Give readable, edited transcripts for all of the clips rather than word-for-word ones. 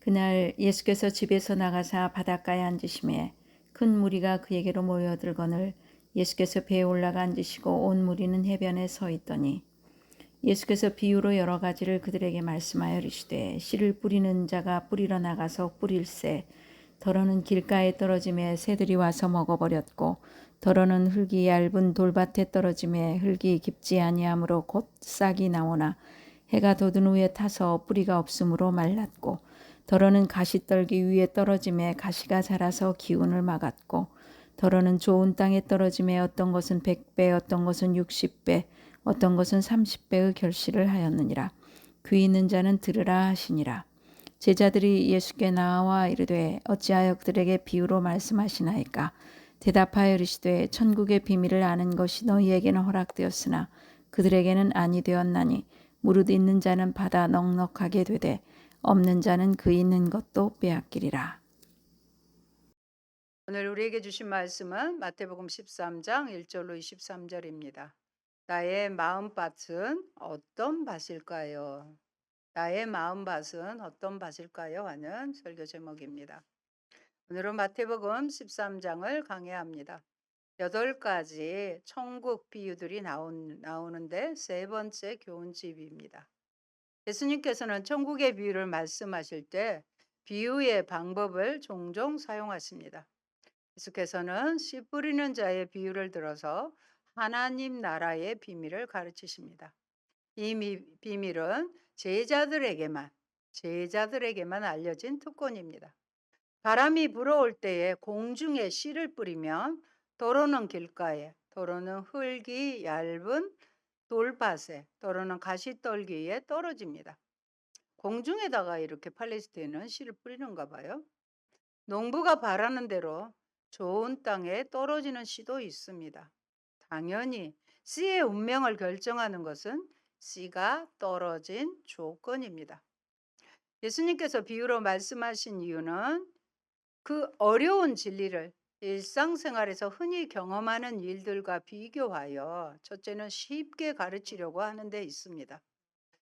그날 예수께서 집에서 나가사 바닷가에 앉으심에 큰 무리가 그에게로 모여들거늘 예수께서 배에 올라가 앉으시고 온 무리는 해변에 서 있더니 예수께서 비유로 여러 가지를 그들에게 말씀하여 이르시되 씨를 뿌리는 자가 뿌리러 나가서 뿌릴새 더러는 길가에 떨어짐에 새들이 와서 먹어버렸고 더러는 흙이 얇은 돌밭에 떨어짐에 흙이 깊지 아니하므로 곧 싹이 나오나 해가 돋은 후에 타서 뿌리가 없으므로 말랐고 더러는 가시떨기 위에 떨어짐에 가시가 자라서 기운을 막았고 더러는 좋은 땅에 떨어짐에 어떤 것은 100배 어떤 것은 60배 어떤 것은 30배의 결실을 하였느니라. 귀 있는 자는 들으라 하시니라. 제자들이 예수께 나와 이르되 어찌하여 그들에게 비유로 말씀하시나이까. 대답하여 이르시되 천국의 비밀을 아는 것이 너희에게는 허락되었으나 그들에게는 아니 되었나니 무릇 있는 자는 받아 넉넉하게 되되 없는 자는 그 있는 것도 빼앗기리라. 오늘 우리에게 주신 말씀은 마태복음 13장 1절로 23절입니다. 나의 마음밭은 어떤 밭일까요? 나의 마음밭은 어떤 밭일까요? 하는 설교 제목입니다. 오늘은 마태복음 13장을 강해합니다. 8가지 천국 비유들이 나오는데 세 번째 교훈집입니다. 예수님께서는 천국의 비유를 말씀하실 때 비유의 방법을 종종 사용하십니다. 예수께서는 씨 뿌리는 자의 비유를 들어서 하나님 나라의 비밀을 가르치십니다. 이 비밀은 제자들에게만 알려진 특권입니다. 바람이 불어올 때에 공중에 씨를 뿌리면 도로는 길가에, 도로는 흙이 얇은 돌밭에, 도로는 가시떨기에 떨어집니다. 공중에다가 이렇게 팔레스타인은 씨를 뿌리는가 봐요. 농부가 바라는 대로 좋은 땅에 떨어지는 씨도 있습니다. 당연히 씨의 운명을 결정하는 것은 씨가 떨어진 조건입니다. 예수님께서 비유로 말씀하신 이유는 그 어려운 진리를 일상생활에서 흔히 경험하는 일들과 비교하여 첫째는 쉽게 가르치려고 하는 데 있습니다.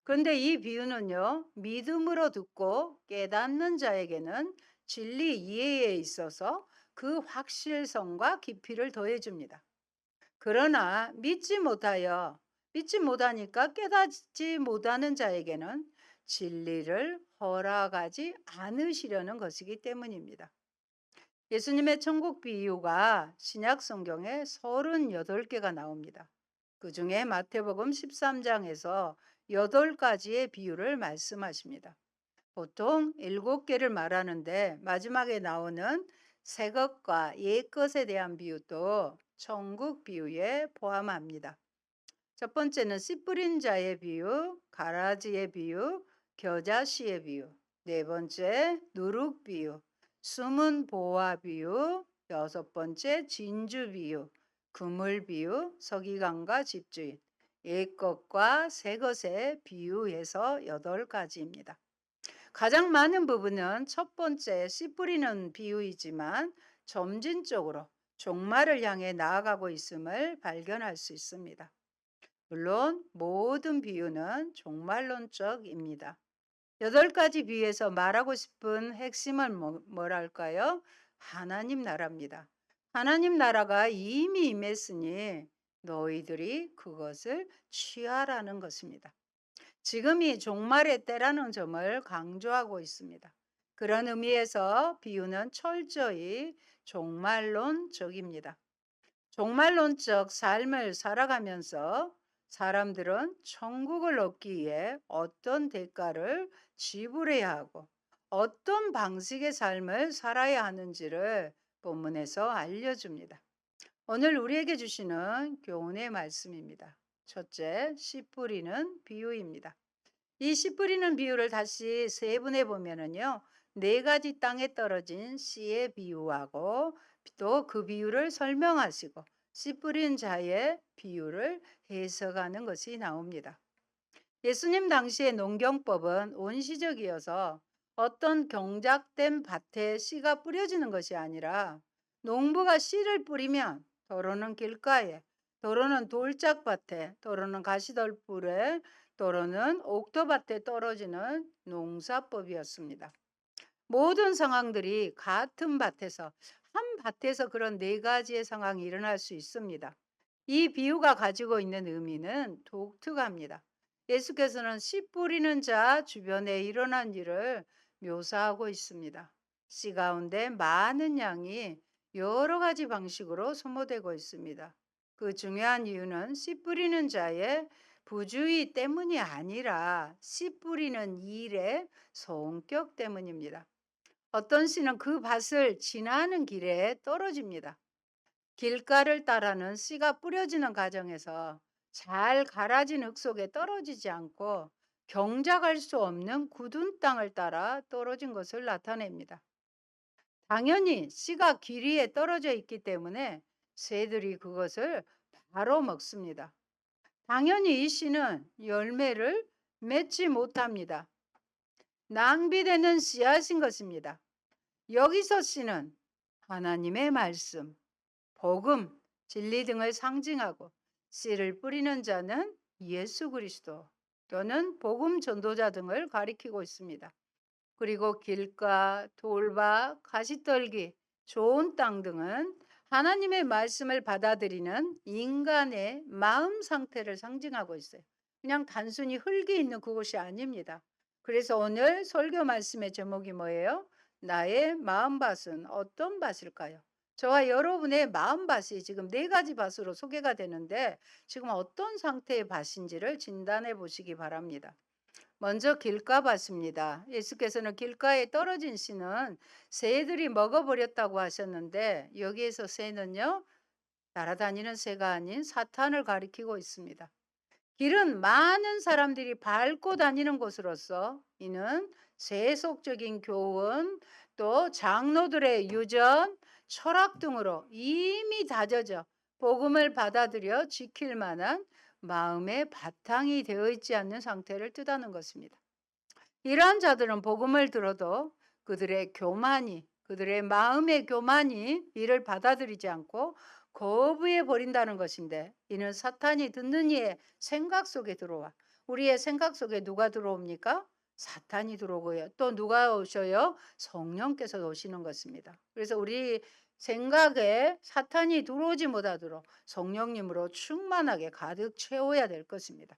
그런데 이 비유는요, 믿음으로 듣고 깨닫는 자에게는 진리 이해에 있어서 그 확실성과 깊이를 더해줍니다. 그러나 믿지 못하니까 깨닫지 못하는 자에게는 진리를 허락하지 않으시려는 것이기 때문입니다. 예수님의 천국 비유가 신약 성경에 38개가 나옵니다. 그 중에 마태복음 13장에서 8가지의 비유를 말씀하십니다. 보통 7개를 말하는데 마지막에 나오는 새 것과 옛 것에 대한 비유도 천국 비유에 포함합니다. 첫 번째는 씨 뿌린 자의 비유, 가라지의 비유, 겨자씨의 비유. 네 번째, 누룩 비유, 숨은 보화 비유. 여섯 번째, 진주 비유, 그물 비유, 서기관과 집주인. 옛 것과 새 것의 비유에서 8가지입니다. 가장 많은 부분은 첫 번째 씨 뿌리는 비유이지만 점진적으로 종말을 향해 나아가고 있음을 발견할 수 있습니다. 물론 모든 비유는 종말론적입니다. 8가지 비유에서 말하고 싶은 핵심은 뭐랄까요? 하나님 나라입니다. 하나님 나라가 이미 임했으니 너희들이 그것을 취하라는 것입니다. 지금이 종말의 때라는 점을 강조하고 있습니다. 그런 의미에서 비유는 철저히 종말론적입니다. 종말론적 삶을 살아가면서 사람들은 천국을 얻기 위해 어떤 대가를 지불해야 하고 어떤 방식의 삶을 살아야 하는지를 본문에서 알려줍니다. 오늘 우리에게 주시는 교훈의 말씀입니다. 첫째, 씨 뿌리는 비유입니다. 이 씨 뿌리는 비유를 다시 세분해 보면은요, 4가지 땅에 떨어진 씨의 비유하고 또 그 비유를 설명하시고 씨 뿌린 자의 비유를 해석하는 것이 나옵니다. 예수님 당시의 농경법은 원시적이어서 어떤 경작된 밭에 씨가 뿌려지는 것이 아니라 농부가 씨를 뿌리면 도로는 길가에, 도로는 돌짝밭에, 도로는 가시떨불에, 도로는 옥토밭에 떨어지는 농사법이었습니다. 모든 상황들이 같은 밭에서, 한 밭에서 그런 네 가지의 상황이 일어날 수 있습니다. 이 비유가 가지고 있는 의미는 독특합니다. 예수께서는 씨 뿌리는 자 주변에 일어난 일을 묘사하고 있습니다. 씨 가운데 많은 양이 여러 가지 방식으로 소모되고 있습니다. 그 중요한 이유는 씨 뿌리는 자의 부주의 때문이 아니라 씨 뿌리는 일의 성격 때문입니다. 어떤 씨는 그 밭을 지나는 길에 떨어집니다. 길가를 따라는 씨가 뿌려지는 과정에서 잘 갈아진 흙 속에 떨어지지 않고 경작할 수 없는 굳은 땅을 따라 떨어진 것을 나타냅니다. 당연히 씨가 길 위에 떨어져 있기 때문에 새들이 그것을 바로 먹습니다. 당연히 이 씨는 열매를 맺지 못합니다. 낭비되는 씨앗인 것입니다. 여기서 씨는 하나님의 말씀, 복음, 진리 등을 상징하고 씨를 뿌리는 자는 예수 그리스도 또는 복음 전도자 등을 가리키고 있습니다. 그리고 길가, 돌밭, 가시떨기, 좋은 땅 등은 하나님의 말씀을 받아들이는 인간의 마음 상태를 상징하고 있어요. 그냥 단순히 흙이 있는 그곳이 아닙니다. 그래서 오늘 설교 말씀의 제목이 뭐예요? 나의 마음밭은 어떤 밭일까요? 저와 여러분의 마음밭이 지금 네 가지 밭으로 소개가 되는데 지금 어떤 상태의 밭인지를 진단해 보시기 바랍니다. 먼저 길가밭입니다. 예수께서는 길가에 떨어진 씨는 새들이 먹어버렸다고 하셨는데 여기에서 새는요, 날아다니는 새가 아닌 사탄을 가리키고 있습니다. 길은 많은 사람들이 밟고 다니는 곳으로서 이는 세속적인 교훈, 또 장로들의 유전, 철학 등으로 이미 다져져 복음을 받아들여 지킬 만한 마음의 바탕이 되어 있지 않는 상태를 뜻하는 것입니다. 이러한 자들은 복음을 들어도 그들의 마음의 교만이 이를 받아들이지 않고 거부해 버린다는 것인데, 이는 사탄이 듣는 이의 생각 속에 들어와. 우리의 생각 속에 누가 들어옵니까? 사탄이 들어오고요. 또 누가 오셔요? 성령께서 오시는 것입니다. 그래서 우리 생각에 사탄이 들어오지 못하도록 성령님으로 충만하게 가득 채워야 될 것입니다.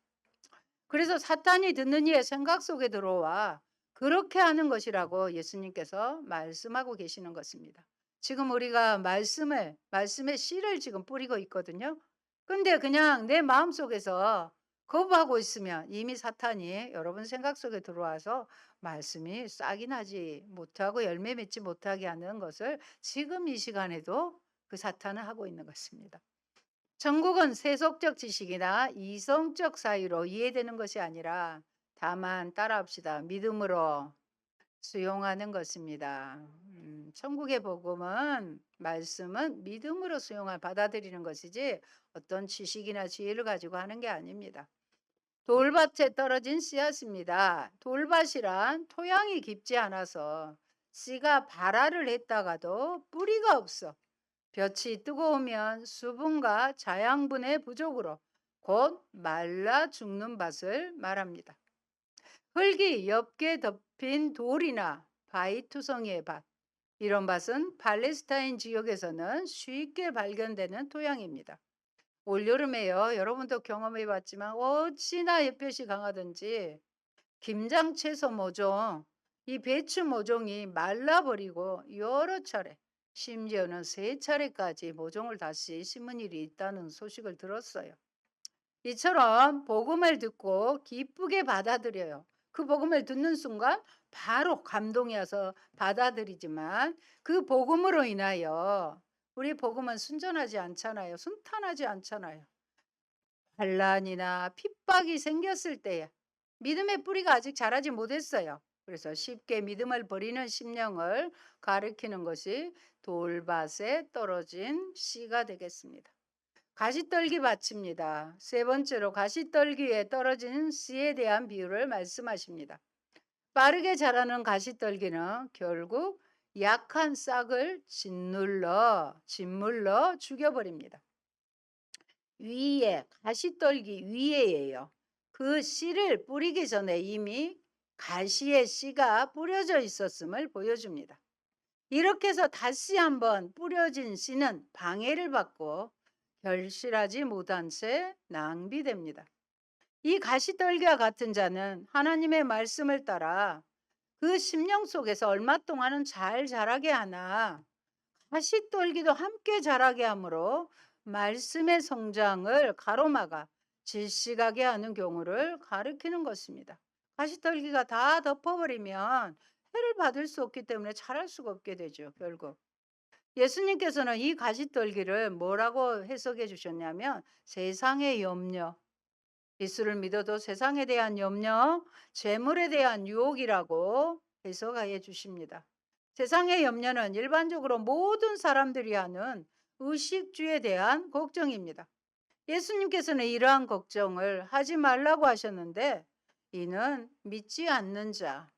그래서 사탄이 듣는 이의 생각 속에 들어와 그렇게 하는 것이라고 예수님께서 말씀하고 계시는 것입니다. 지금 우리가 말씀의 씨를 지금 뿌리고 있거든요. 근데 그냥 내 마음속에서 거부하고 있으면 이미 사탄이 여러분 생각 속에 들어와서 말씀이 싹이 나지 못하고 열매 맺지 못하게 하는 것을 지금 이 시간에도 그 사탄은 하고 있는 것입니다. 천국은 세속적 지식이나 이성적 사유로 이해되는 것이 아니라 다만 따라합시다. 믿음으로 수용하는 것입니다. 천국의 복음은 말씀은 믿음으로 받아들이는 것이지 어떤 지식이나 지혜를 가지고 하는 게 아닙니다. 돌밭에 떨어진 씨앗입니다. 돌밭이란 토양이 깊지 않아서 씨가 발화를 했다가도 뿌리가 없어 볕이 뜨거우면 수분과 자양분의 부족으로 곧 말라 죽는 밭을 말합니다. 흙이 옅게 덮인 돌이나 바위투성이의 밭, 이런 밭은 팔레스타인 지역에서는 쉽게 발견되는 토양입니다. 올여름에요, 여러분도 경험해 봤지만 어찌나 햇볕이 강하든지 김장 채소 모종, 이 배추 모종이 말라버리고 여러 차례, 심지어는 세 차례까지 모종을 다시 심은 일이 있다는 소식을 들었어요. 이처럼 복음을 듣고 기쁘게 받아들여요. 그 복음을 듣는 순간 바로 감동이 와서 받아들이지만 그 복음으로 인하여 우리 복음은 순전하지 않잖아요. 순탄하지 않잖아요. 환란이나 핍박이 생겼을 때에 믿음의 뿌리가 아직 자라지 못했어요. 그래서 쉽게 믿음을 버리는 심령을 가리키는 것이 돌밭에 떨어진 씨가 되겠습니다. 가시떨기 밭입니다. 세 번째로 가시떨기에 떨어진 씨에 대한 비유를 말씀하십니다. 빠르게 자라는 가시떨기는 결국 약한 싹을 짓물러 죽여버립니다. 위에, 가시떨기 위에예요. 그 씨를 뿌리기 전에 이미 가시의 씨가 뿌려져 있었음을 보여줍니다. 이렇게 해서 다시 한번 뿌려진 씨는 방해를 받고 결실하지 못한 채 낭비됩니다. 이 가시떨기와 같은 자는 하나님의 말씀을 따라 그 심령 속에서 얼마 동안은 잘 자라게 하나 가시떨기도 함께 자라게 하므로 말씀의 성장을 가로막아 질식하게 하는 경우를 가리키는 것입니다. 가시떨기가 다 덮어버리면 해를 받을 수 없기 때문에 자랄 수가 없게 되죠, 결국. 예수님께서는 이 가시떨기를 뭐라고 해석해 주셨냐면 세상의 염려, 예수를 믿어도 세상에 대한 염려, 재물에 대한 유혹이라고 해석해 주십니다. 세상의 염려는 일반적으로 모든 사람들이 하는 의식주에 대한 걱정입니다. 예수님께서는 이러한 걱정을 하지 말라고 하셨는데 이는 믿지 않는 자,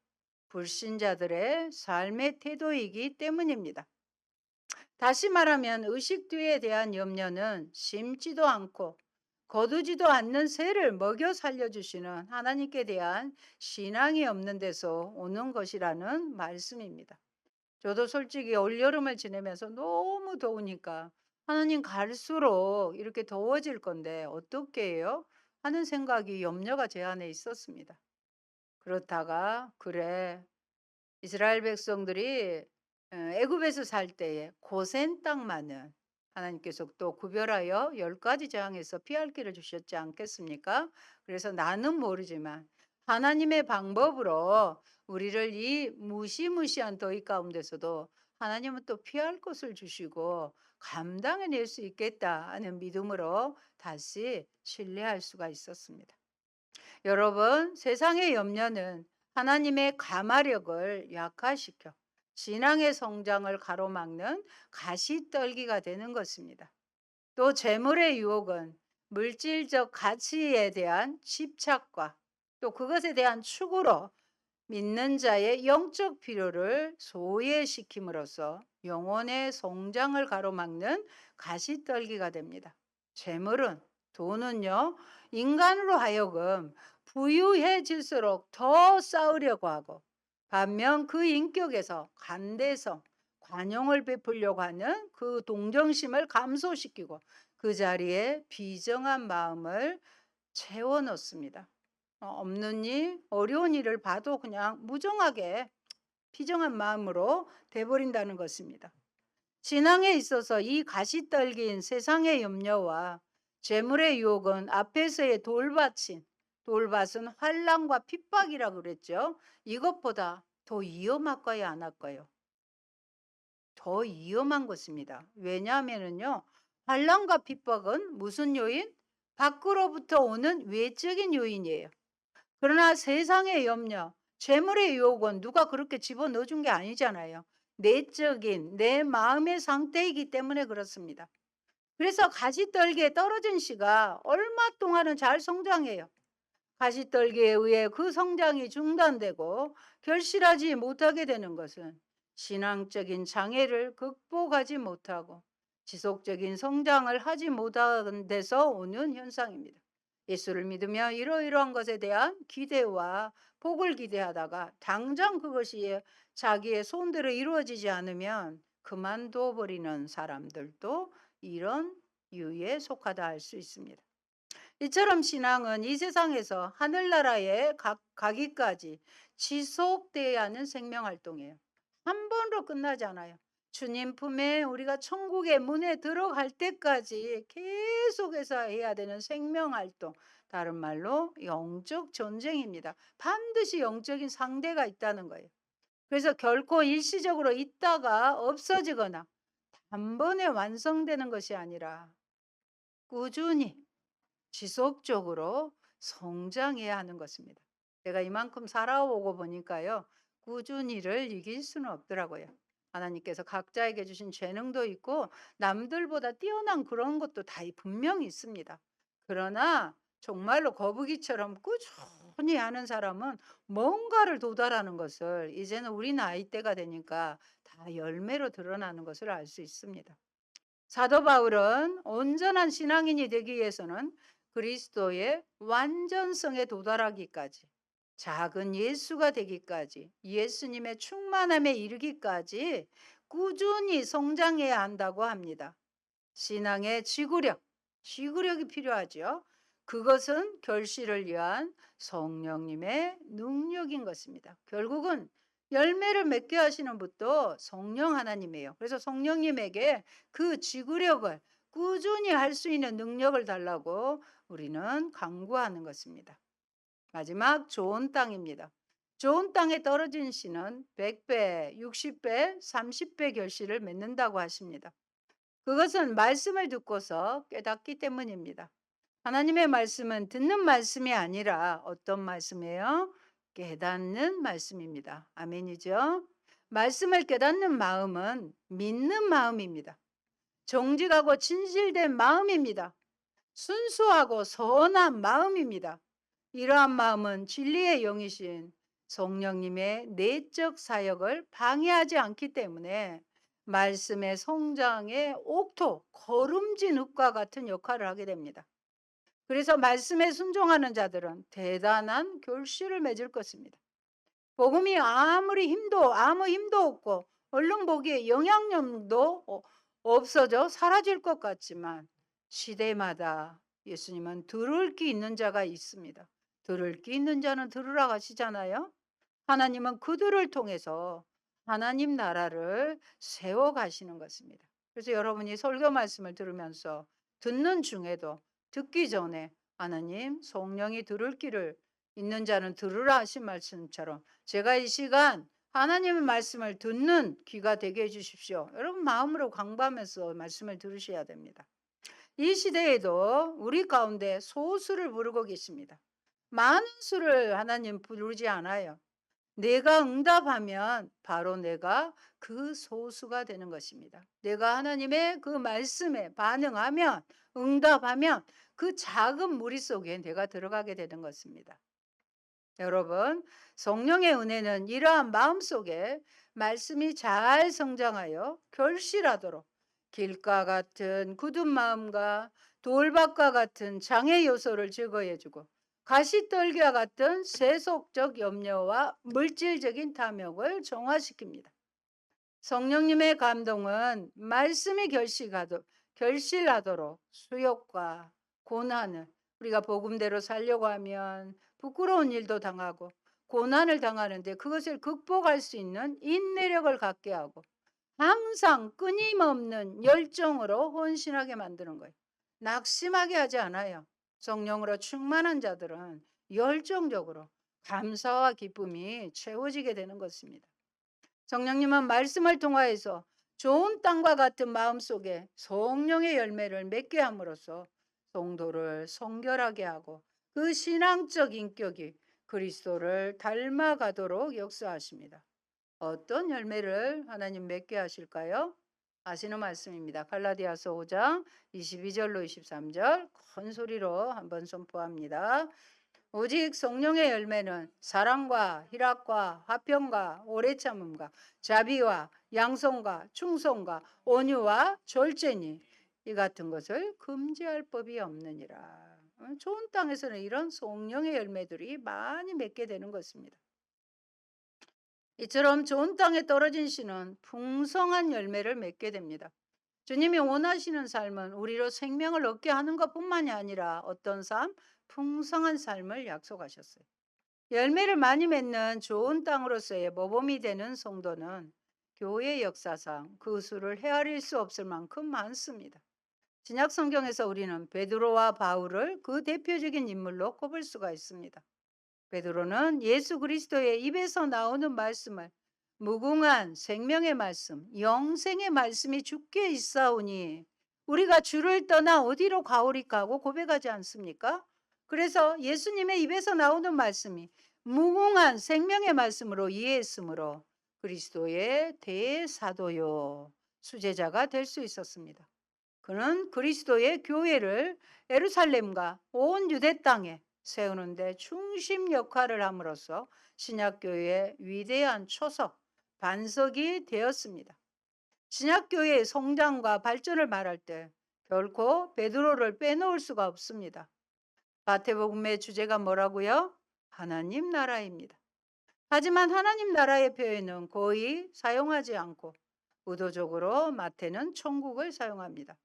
불신자들의 삶의 태도이기 때문입니다. 다시 말하면 의식주에 대한 염려는 심지도 않고 거두지도 않는 새를 먹여 살려주시는 하나님께 대한 신앙이 없는 데서 오는 것이라는 말씀입니다. 저도 솔직히 올여름을 지내면서 너무 더우니까 하나님 갈수록 이렇게 더워질 건데 어떻게 해요? 하는 생각이 염려가 제 안에 있었습니다. 그렇다가 그래 이스라엘 백성들이 애굽에서 살 때에 고센 땅만은 하나님께서 또 구별하여 10가지 재앙에서 피할 길을 주셨지 않겠습니까? 그래서 나는 모르지만 하나님의 방법으로 우리를 이 무시무시한 더위 가운데서도 하나님은 또 피할 것을 주시고 감당해낼 수 있겠다 하는 믿음으로 다시 신뢰할 수가 있었습니다. 여러분, 세상의 염려는 하나님의 감화력을 약화시켜 신앙의 성장을 가로막는 가시떨기가 되는 것입니다. 또 재물의 유혹은 물질적 가치에 대한 집착과 또 그것에 대한 추구로 믿는 자의 영적 필요를 소외시킴으로써 영혼의 성장을 가로막는 가시떨기가 됩니다. 재물은 돈은요, 인간으로 하여금 부유해질수록 더 쌓으려고 하고 반면 그 인격에서 간대성, 관용을 베풀려고 하는 그 동정심을 감소시키고 그 자리에 비정한 마음을 채워 넣습니다. 없는 일, 어려운 일을 봐도 그냥 무정하게 비정한 마음으로 돼버린다는 것입니다. 신앙에 있어서 이 가시떨기인 세상의 염려와 재물의 유혹은 앞에서의 돌밭은 환란과 핍박이라고 그랬죠. 이것보다 더 위험할까요, 안 할까요? 더 위험한 것입니다. 왜냐하면은요, 환란과 핍박은 무슨 요인? 밖으로부터 오는 외적인 요인이에요. 그러나 세상의 염려, 재물의 유혹은 누가 그렇게 집어넣어 준 게 아니잖아요. 내적인 내 마음의 상태이기 때문에 그렇습니다. 그래서 가시떨기에 떨어진 씨가 얼마 동안은 잘 성장해요. 가시떨기에 의해 그 성장이 중단되고 결실하지 못하게 되는 것은 신앙적인 장애를 극복하지 못하고 지속적인 성장을 하지 못하는 데서 오는 현상입니다. 예수를 믿으며 이러이러한 것에 대한 기대와 복을 기대하다가 당장 그것이 자기의 손대로 이루어지지 않으면 그만둬 버리는 사람들도 이런 유에 속하다 할 수 있습니다. 이처럼 신앙은 이 세상에서 하늘나라에 가기까지 지속돼야 하는 생명활동이에요. 한 번으로 끝나지 않아요. 주님 품에 우리가 천국의 문에 들어갈 때까지 계속해서 해야 되는 생명활동. 다른 말로 영적 전쟁입니다. 반드시 영적인 상대가 있다는 거예요. 그래서 결코 일시적으로 있다가 없어지거나 단번에 완성되는 것이 아니라 꾸준히 지속적으로 성장해야 하는 것입니다. 제가 이만큼 살아오고 보니까요. 꾸준히를 이길 수는 없더라고요. 하나님께서 각자에게 주신 재능도 있고 남들보다 뛰어난 그런 것도 다 분명히 있습니다. 그러나 정말로 거북이처럼 꾸준히 하는 사람은 뭔가를 도달하는 것을 이제는 우리 나이대가 되니까 다 열매로 드러나는 것을 알 수 있습니다. 사도 바울은 온전한 신앙인이 되기 위해서는 그리스도의 완전성에 도달하기까지 작은 예수가 되기까지, 예수님의 충만함에 이르기까지 꾸준히 성장해야 한다고 합니다. 신앙의 지구력이 필요하죠. 그것은 결실을 위한 성령님의 능력인 것입니다. 결국은 열매를 맺게 하시는 분도 성령 하나님이에요. 그래서 성령님에게 그 지구력을 꾸준히 할 수 있는 능력을 달라고 우리는 간구하는 것입니다. 마지막 좋은 땅입니다. 좋은 땅에 떨어진 씨는 100배, 60배, 30배 결실을 맺는다고 하십니다. 그것은 말씀을 듣고서 깨닫기 때문입니다. 하나님의 말씀은 듣는 말씀이 아니라 어떤 말씀이에요? 깨닫는 말씀입니다. 아멘이죠? 말씀을 깨닫는 마음은 믿는 마음입니다. 정직하고 진실된 마음입니다. 순수하고 선한 마음입니다. 이러한 마음은 진리의 영이신 성령님의 내적 사역을 방해하지 않기 때문에 말씀의 성장의 옥토, 거름진 흙과 같은 역할을 하게 됩니다. 그래서 말씀에 순종하는 자들은 대단한 결실을 맺을 것입니다. 복음이 아무 힘도 없고 얼른 보기에 영향력도 없어져 사라질 것 같지만 시대마다 예수님은 들을 귀 있는 자가 있습니다. 들을 귀 있는 자는 들으라 하시잖아요. 하나님은 그들을 통해서 하나님 나라를 세워 가시는 것입니다. 그래서 여러분이 설교 말씀을 들으면서 듣는 중에도 듣기 전에 하나님 성령이 들을 귀를 있는 자는 들으라 하신 말씀처럼 제가 이 시간 하나님의 말씀을 듣는 귀가 되게 해 주십시오. 여러분 마음으로 강구하면서 말씀을 들으셔야 됩니다. 이 시대에도 우리 가운데 소수를 부르고 계십니다. 많은 수를 하나님 부르지 않아요. 내가 응답하면 바로 내가 그 소수가 되는 것입니다. 내가 하나님의 그 말씀에 반응하면, 응답하면 그 작은 무리 속에 내가 들어가게 되는 것입니다. 여러분, 성령의 은혜는 이러한 마음 속에 말씀이 잘 성장하여 결실하도록 길가 같은 굳은 마음과 돌밭과 같은 장애 요소를 제거해주고 가시떨기와 같은 세속적 염려와 물질적인 탐욕을 정화시킵니다. 성령님의 감동은 말씀이 결실하도록 수욕과 고난을 우리가 복음대로 살려고 하면 부끄러운 일도 당하고 고난을 당하는데 그것을 극복할 수 있는 인내력을 갖게 하고 항상 끊임없는 열정으로 헌신하게 만드는 거예요. 낙심하게 하지 않아요. 성령으로 충만한 자들은 열정적으로 감사와 기쁨이 채워지게 되는 것입니다. 성령님은 말씀을 통하여서 좋은 땅과 같은 마음 속에 성령의 열매를 맺게 함으로써 성도를 성결하게 하고 그 신앙적 인격이 그리스도를 닮아가도록 역사하십니다. 어떤 열매를 하나님 맺게 하실까요? 아시는 말씀입니다. 갈라디아서 5장 22절로 23절 큰 소리로 한번 선포합니다. 오직 성령의 열매는 사랑과 희락과 화평과 오래 참음과 자비와 양성과 충성과 온유와 절제니 이 같은 것을 금지할 법이 없느니라. 좋은 땅에서는 이런 성령의 열매들이 많이 맺게 되는 것입니다. 이처럼 좋은 땅에 떨어진 씨는 풍성한 열매를 맺게 됩니다. 주님이 원하시는 삶은 우리로 생명을 얻게 하는 것뿐만이 아니라 어떤 삶? 풍성한 삶을 약속하셨어요. 열매를 많이 맺는 좋은 땅으로서의 모범이 되는 성도는 교회 역사상 그 수를 헤아릴 수 없을 만큼 많습니다. 신약 성경에서 우리는 베드로와 바울을 그 대표적인 인물로 꼽을 수가 있습니다. 베드로는 예수 그리스도의 입에서 나오는 말씀을 무궁한 생명의 말씀, 영생의 말씀이 주께 있사오니 우리가 주를 떠나 어디로 가오리까 하고 고백하지 않습니까? 그래서 예수님의 입에서 나오는 말씀이 무궁한 생명의 말씀으로 이해했으므로 그리스도의 대사도요 수제자가 될 수 있었습니다. 그는 그리스도의 교회를 예루살렘과 온 유대 땅에 세우는데 중심 역할을 함으로써 신약교회의 위대한 초석, 반석이 되었습니다. 신약교회의 성장과 발전을 말할 때 결코 베드로를 빼놓을 수가 없습니다. 마태복음의 주제가 뭐라고요? 하나님 나라입니다. 하지만 하나님 나라의 표현은 거의 사용하지 않고 의도적으로 마태는 천국을 사용합니다.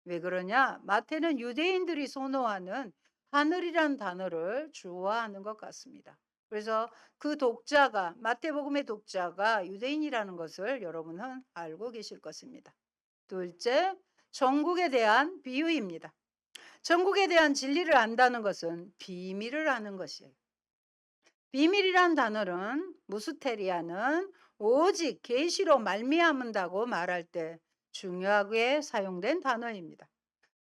왜 그러냐? 마태는 유대인들이 선호하는 하늘이란 단어를 주어하는 것 같습니다. 그래서 그 독자가 마태복음의 독자가 유대인이라는 것을 여러분은 알고 계실 것입니다. 둘째, 천국에 대한 비유입니다. 천국에 대한 진리를 안다는 것은 비밀을 아는 것이에요. 비밀이란 단어는 무스테리아는 오직 계시로 말미암는다고 말할 때 중요하게 사용된 단어입니다.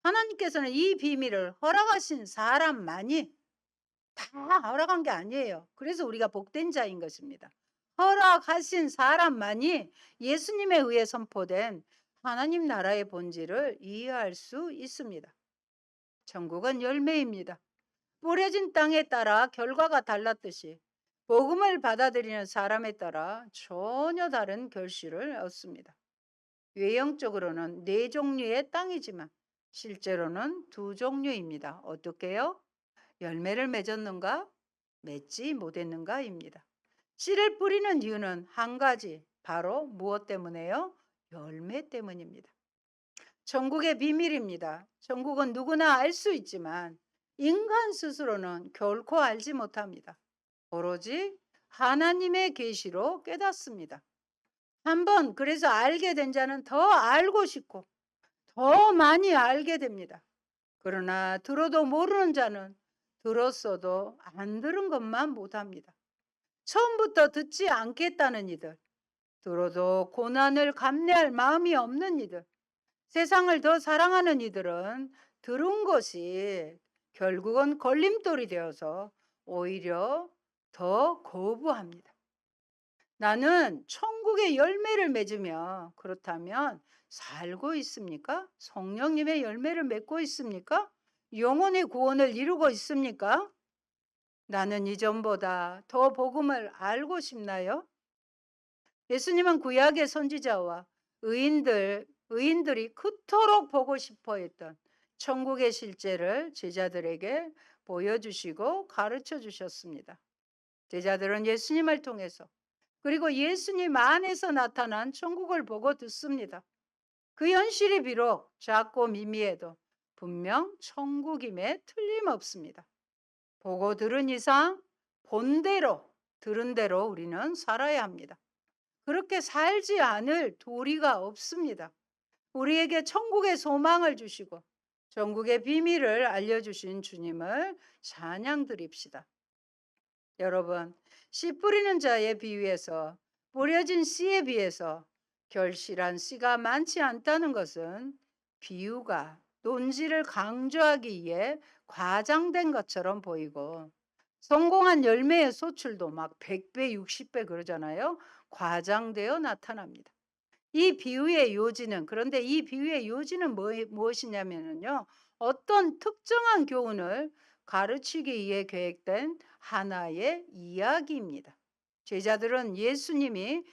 하나님께서는 이 비밀을 허락하신 사람만이 다 허락한 게 아니에요. 그래서 우리가 복된 자인 것입니다. 허락하신 사람만이 예수님에 의해 선포된 하나님 나라의 본질을 이해할 수 있습니다. 천국은 열매입니다. 뿌려진 땅에 따라 결과가 달랐듯이 복음을 받아들이는 사람에 따라 전혀 다른 결실을 얻습니다. 외형적으로는 네 종류의 땅이지만 실제로는 두 종류입니다. 어떻게요? 열매를 맺었는가? 맺지 못했는가입니다. 씨를 뿌리는 이유는 한 가지, 바로 무엇 때문에요? 열매 때문입니다. 천국의 비밀입니다. 천국은 누구나 알 수 있지만 인간 스스로는 결코 알지 못합니다. 오로지 하나님의 계시로 깨닫습니다. 한번 그래서 알게 된 자는 더 알고 싶고 더 많이 알게 됩니다. 그러나 들어도 모르는 자는 들었어도 안 들은 것만 못합니다. 처음부터 듣지 않겠다는 이들, 들어도 고난을 감내할 마음이 없는 이들, 세상을 더 사랑하는 이들은 들은 것이 결국은 걸림돌이 되어서 오히려 더 거부합니다. 나는 천국의 열매를 맺으며 그렇다면 살고 있습니까? 성령님의 열매를 맺고 있습니까? 영혼의 구원을 이루고 있습니까? 나는 이전보다 더 복음을 알고 싶나요? 예수님은 구약의 선지자와 의인들이 그토록 보고 싶어 했던 천국의 실제를 제자들에게 보여주시고 가르쳐 주셨습니다. 제자들은 예수님을 통해서 그리고 예수님 안에서 나타난 천국을 보고 듣습니다. 그 현실이 비록 작고 미미해도 분명 천국임에 틀림없습니다. 보고 들은 이상 본대로 들은 대로 우리는 살아야 합니다. 그렇게 살지 않을 도리가 없습니다. 우리에게 천국의 소망을 주시고 천국의 비밀을 알려주신 주님을 찬양 드립시다. 여러분, 씨 뿌리는 자의 비유에서 뿌려진 씨에 비해서 결실한 씨가 많지 않다는 것은 비유가 논지를 강조하기 위해 과장된 것처럼 보이고 성공한 열매의 소출도 막 100배, 60배 그러잖아요. 과장되어 나타납니다. 그런데 이 비유의 요지는 무엇이냐면요. 어떤 특정한 교훈을 가르치기 위해 계획된 하나의 이야기입니다. 제자들은 예수님이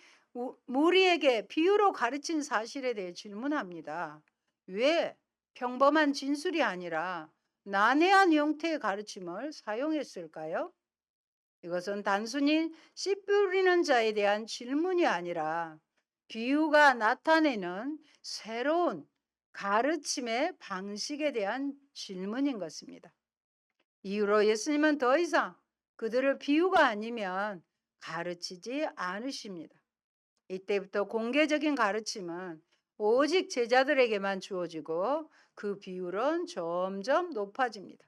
무리에게 비유로 가르친 사실에 대해 질문합니다. 왜 평범한 진술이 아니라 난해한 형태의 가르침을 사용했을까요? 이것은 단순히 씨 뿌리는 자에 대한 질문이 아니라 비유가 나타내는 새로운 가르침의 방식에 대한 질문인 것입니다. 이후로 예수님은 더 이상 그들을 비유가 아니면 가르치지 않으십니다. 이때부터 공개적인 가르침은 오직 제자들에게만 주어지고 그 비율은 점점 높아집니다.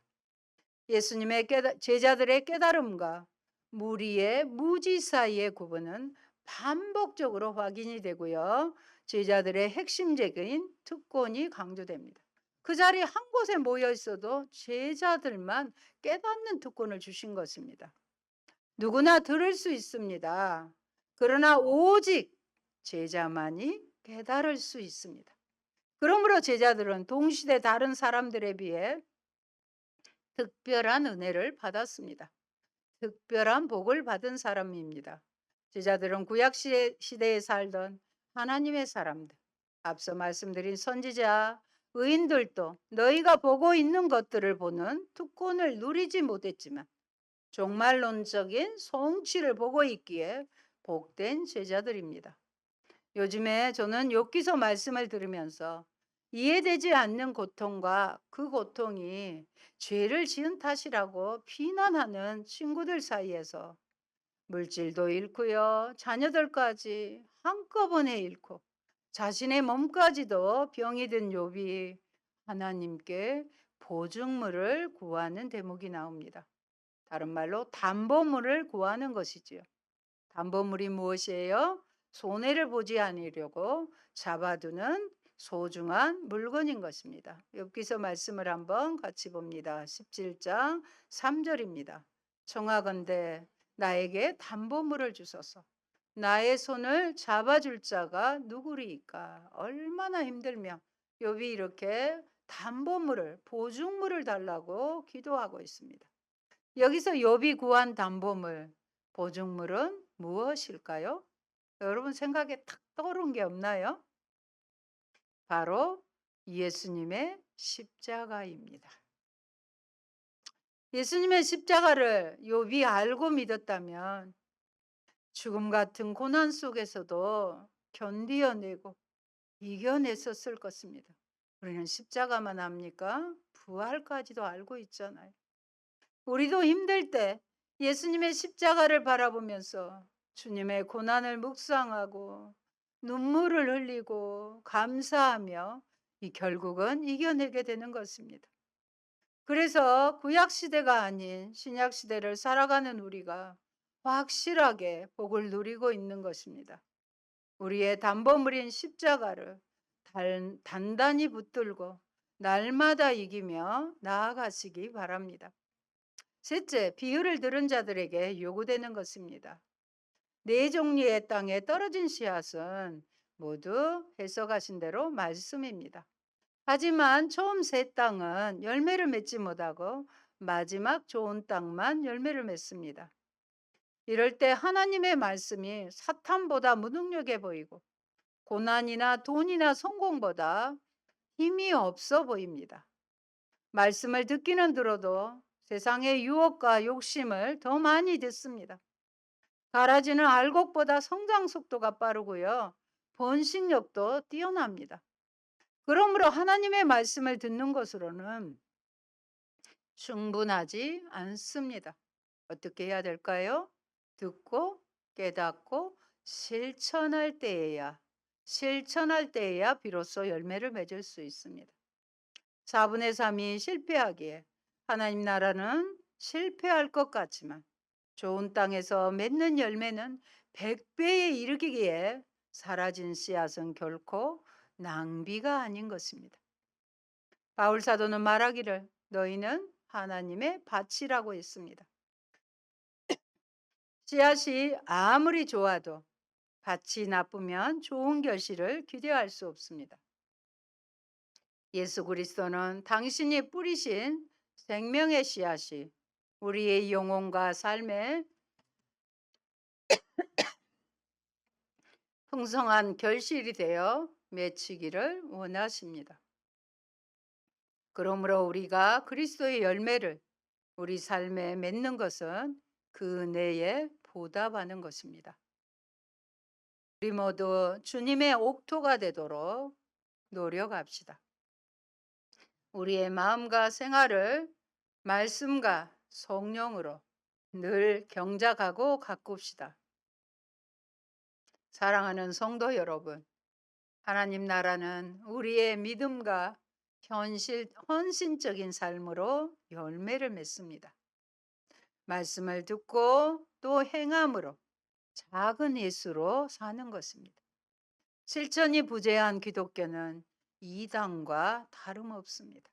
예수님의 제자들의 깨달음과 무리의 무지 사이의 구분은 반복적으로 확인이 되고요. 제자들의 핵심적인 특권이 강조됩니다. 그 자리 한 곳에 모여 있어도 제자들만 깨닫는 특권을 주신 것입니다. 누구나 들을 수 있습니다. 그러나 오직 제자만이 깨달을 수 있습니다. 그러므로 제자들은 동시대 다른 사람들에 비해 특별한 은혜를 받았습니다. 특별한 복을 받은 사람입니다. 제자들은 구약 시대에 살던 하나님의 사람들, 앞서 말씀드린 선지자, 의인들도 너희가 보고 있는 것들을 보는 특권을 누리지 못했지만 종말론적인 성취를 보고 있기에 복된 제자들입니다. 요즘에 저는 욥기서 말씀을 들으면서 이해되지 않는 고통과 그 고통이 죄를 지은 탓이라고 비난하는 친구들 사이에서 물질도 잃고요, 자녀들까지 한꺼번에 잃고 자신의 몸까지도 병이 든 욥이 하나님께 보증물을 구하는 대목이 나옵니다. 다른 말로 담보물을 구하는 것이지요. 담보물이 무엇이에요? 손해를 보지 않으려고 잡아두는 소중한 물건인 것입니다. 욥기서 말씀을 한번 같이 봅니다. 17장 3절입니다. 청하건대 나에게 담보물을 주소서. 나의 손을 잡아줄 자가 누구리이까? 얼마나 힘들면 욥이 이렇게 담보물을, 보증물을 달라고 기도하고 있습니다. 여기서 욥이 구한 담보물, 보증물은 무엇일까요? 여러분 생각에 탁 떠오른 게 없나요? 바로 예수님의 십자가입니다. 예수님의 십자가를 욥이 알고 믿었다면 죽음 같은 고난 속에서도 견디어내고 이겨냈었을 것입니다. 우리는 십자가만 압니까? 부활까지도 알고 있잖아요. 우리도 힘들 때 예수님의 십자가를 바라보면서 주님의 고난을 묵상하고 눈물을 흘리고 감사하며 결국은 이겨내게 되는 것입니다. 그래서 구약 시대가 아닌 신약 시대를 살아가는 우리가 확실하게 복을 누리고 있는 것입니다. 우리의 담보물인 십자가를 단단히 붙들고 날마다 이기며 나아가시기 바랍니다. 셋째, 비유를 들은 자들에게 요구되는 것입니다. 네 종류의 땅에 떨어진 씨앗은 모두 해석하신 대로 말씀입니다. 하지만 처음 세 땅은 열매를 맺지 못하고 마지막 좋은 땅만 열매를 맺습니다. 이럴 때 하나님의 말씀이 사탄보다 무능력해 보이고 고난이나 돈이나 성공보다 힘이 없어 보입니다. 말씀을 듣기는 들어도 세상의 유혹과 욕심을 더 많이 듣습니다. 가라지는 알곡보다 성장 속도가 빠르고요, 번식력도 뛰어납니다. 그러므로 하나님의 말씀을 듣는 것으로는 충분하지 않습니다. 어떻게 해야 될까요? 듣고 깨닫고 실천할 때에야 비로소 열매를 맺을 수 있습니다. 4분의 3이 실패하기에 하나님 나라는 실패할 것 같지만 좋은 땅에서 맺는 열매는 100배에 이르기에 사라진 씨앗은 결코 낭비가 아닌 것입니다. 바울 사도는 말하기를 너희는 하나님의 밭이라고 했습니다. 씨앗이 아무리 좋아도 밭이 나쁘면 좋은 결실을 기대할 수 없습니다. 예수 그리스도는 당신이 뿌리신 생명의 씨앗이 우리의 영혼과 삶에 풍성한 결실이 되어 맺히기를 원하십니다. 그러므로 우리가 그리스도의 열매를 우리 삶에 맺는 것은 그 은혜에 보답하는 것입니다. 우리 모두 주님의 옥토가 되도록 노력합시다. 우리의 마음과 생활을 말씀과 성령으로 늘 경작하고 가꿉시다. 사랑하는 성도 여러분, 하나님 나라는 우리의 믿음과 헌신적인 삶으로 열매를 맺습니다. 말씀을 듣고 또 행함으로 작은 예수로 사는 것입니다. 실천이 부재한 기독교는 이단과 다름없습니다.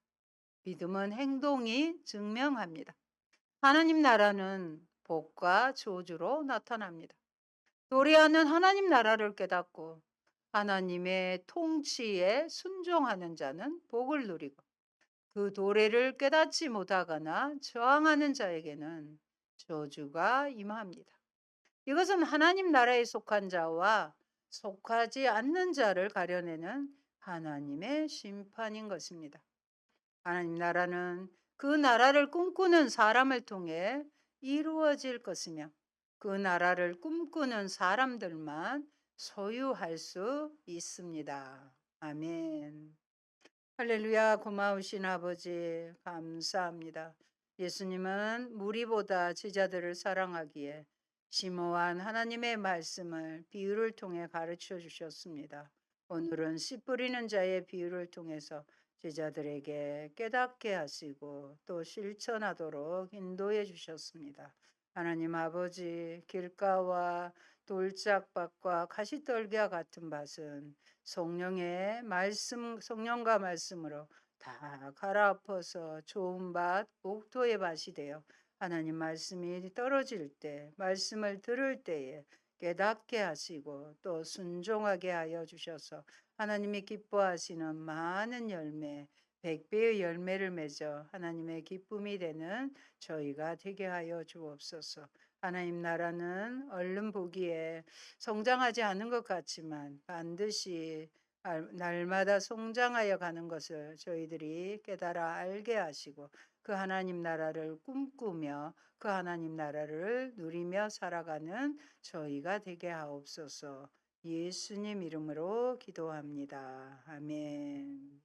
믿음은 행동이 증명합니다. 하나님 나라는 복과 저주로 나타납니다. 도래하는 하나님 나라를 깨닫고 하나님의 통치에 순종하는 자는 복을 누리고 그 도래를 깨닫지 못하거나 저항하는 자에게는 저주가 임합니다. 이것은 하나님 나라에 속한 자와 속하지 않는 자를 가려내는 하나님의 심판인 것입니다. 하나님 나라는 그 나라를 꿈꾸는 사람을 통해 이루어질 것이며 그 나라를 꿈꾸는 사람들만 소유할 수 있습니다. 아멘. 할렐루야. 고마우신 아버지 감사합니다. 예수님은 무리보다 제자들을 사랑하기에 심오한 하나님의 말씀을 비유를 통해 가르쳐 주셨습니다. 오늘은 씨 뿌리는 자의 비유를 통해서 제자들에게 깨닫게 하시고 또 실천하도록 인도해 주셨습니다. 하나님 아버지, 길가와 돌짝밭과 가시떨기와 같은 밭은 성령과 말씀으로 다 갈아엎어서 좋은 밭, 옥토의 밭이 되어 하나님 말씀이 떨어질 때, 말씀을 들을 때에 깨닫게 하시고 또 순종하게 하여 주셔서 하나님이 기뻐하시는 많은 열매, 100배의 열매를 맺어 하나님의 기쁨이 되는 저희가 되게 하여 주옵소서. 하나님 나라는 얼른 보기에 성장하지 않은 것 같지만 반드시 날마다 성장하여 가는 것을 저희들이 깨달아 알게 하시고 그 하나님 나라를 꿈꾸며 그 하나님 나라를 누리며 살아가는 저희가 되게 하옵소서. 예수님 이름으로 기도합니다. 아멘.